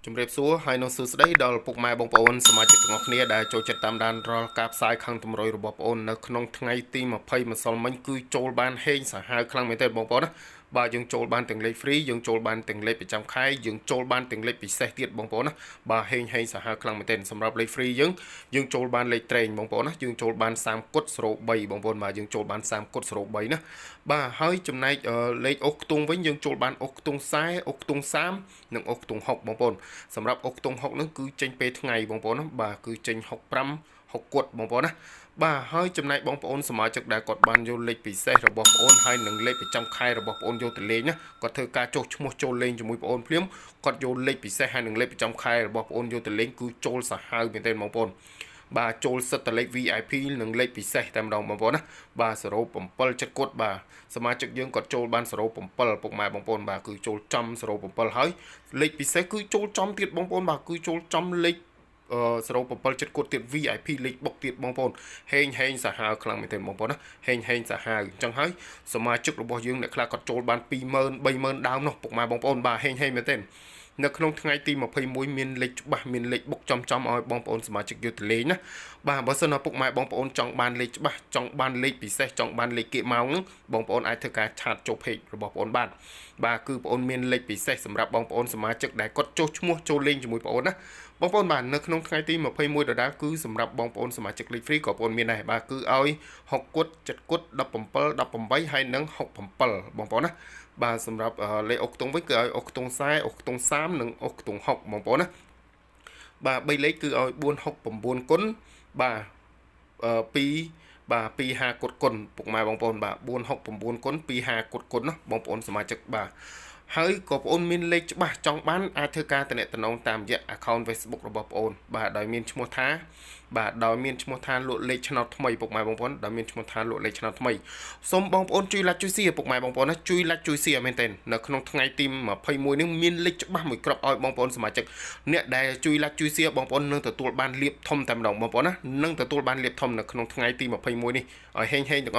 ជំរាបសួរហើយនឹងសួស្តីដល់ពុកម៉ែបងប្អូនសមាជិកទាំងអស់គ្នាដែលចូលចិត្តតាមដានរាល់ការផ្សាយខាងតម្រុយរបស់បងប្អូននៅក្នុងថ្ងៃទី20ម្សិលមិញគឺចូលបានហេងសាហាវខ្លាំងមែនទែនបងប្អូនណាបាទយើងចូលបានទាំងលេខ free យើងចូលបានទាំងលេខប្រចាំខែយើងចូលបានទាំងលេខពិសេសទៀតបងប្អូនណាបាទហេងសាហាវខ្លាំងមែនទែនសម្រាប់លេខ free យើងចូលបានលេខត្រេងបងប្អូនណាយើងចូលបាន30គុត03បងប្អូនបាទយើងចូលបាន30គុត03ណាបាទហើយចំណែកលេខអុកខ្ទង់វិញយើងចូលបានអុកខ្ទង់40អុកខ្ទង់30និងអុកខ្ទង់60បងប្អូនសម្រាប់អុកខ្ទង់60ហ្នឹងគឺចេញពេលថ្ងៃបងប្អូនណាបាទគឺចេញ65 6គុតបងប្អូនណាបាទហើយចំណែកបងប្អូនសមាជិកដែលគាត់បានយកលេខពិសេសរបស់បងប្អូនហើយនឹងលេខប្រចាំខែរបស់បងប្អូនយកទៅលេងណាគាត់ធ្វើការចុះឈ្មោះចូលលេងជាមួយបងប្អូនភ្លាមគាត់យកលេខពិសេសហើយនឹងលេខប្រចាំខែរបស់បងប្អូនយកទៅលេងគឺចូលសាហាវមែនទេបងប្អូនបាទចូលសិតតលេខ VIP និងលេខពិសេសតែម្ដងបងប្អូនណាបាទ07ចិត្តគុតបាទសមាជិកយើងគាត់ចូលបាន07ពុកម៉ែបងប្អូនបាទគឺចូលចំ07ហើយលេខពិសេសគឺចូលចំទៀតបងប្អូនបាទគឺចូលចំលេខ07ចិត្តគុតទៀត VIP លេខបុកទៀតបងប្អូនហេងសាហាវខ្លាំងមែនទេបងប្អូនណាហេងសាហាវអញ្ចឹងហើយសមាជិករបស់យើងអ្នកខ្លះគាត់ចូលបាន20000 30000ដើមនោះពុកម៉ែបងប្អូនបាទហេងមែនទេនៅក្នុងថ្ងៃទី21មានលេខច្បាស់មានលេខបុកចំឲ្យបងប្អូនសមាជិកយកទៅលេងណាបាទបើសិនណាពុកម៉ែបងប្អូនចង់បានលេខច្បាស់ចង់បានលេខពិសេសចង់បានលេខគៀកម៉ោងហ្នឹងបងប្អូនអាចធ្វើការឆាតចូល page របស់បងប្អូនបានបាទគឺបងប្អូនមានលេខពិសេសសម្រាប់បងប្អូនសមាជិកដែលគាត់ចុះឈ្មោះចូលលេងជាមួយបងប្អូនណាបងប្អូនបាទនៅក្នុងថ្ងៃទី21ដដែលគឺសម្រាប់បងប្អូនសមាជិកលេខ free ក៏បងប្អូនមានដែរបាទគឺឲ្យ6គុត7គុត17 18ហើយនិង67បងប្អូនណាបាទសម្រាប់លេខអុកខ្ទង់វិញគឺឲ្យអុកខ្ទង់40អុកខ្ទង់30និងអុកខ្ទង់60បងប្អូនណាបាទ3លេខគឺឲ្យ469គុណបាទ2បាទ25គុតគុណពុកម៉ែបងប្អូនបាទ469គុណ25គុតគុណណាបងប្អូនសមាជិកបាទហើយក៏បងប្អូនមានលេខច្បាស់ចង់បានអាចធ្វើការតំណតំណងតាមរយៈ account Facebook របស់បងប្អូនបាទដោយមានឈ្មោះថាលក់លេខឆ្នោតថ្មីពុកម៉ែបងប្អូនដោយមានឈ្មោះថាលក់លេខឆ្នោតថ្មីសូមបងប្អូនជួយ like ជួយ share ពុកម៉ែបងប្អូនណាជួយ like ជួយ share មែនទែននៅក្នុងថ្ងៃទី21នេះមានលេខច្បាស់មួយគ្រាប់ឲ្យបងប្អូនសមាជិកអ្នកដែលជួយ like ជួយ share បងប្អូននឹងទទួលបានលាភធំតែម្ដងបងប្អូនណានឹងទទួលបានលាភធំនៅក្នុងថ្ងៃទី21នេះឲ្យហេងទាំង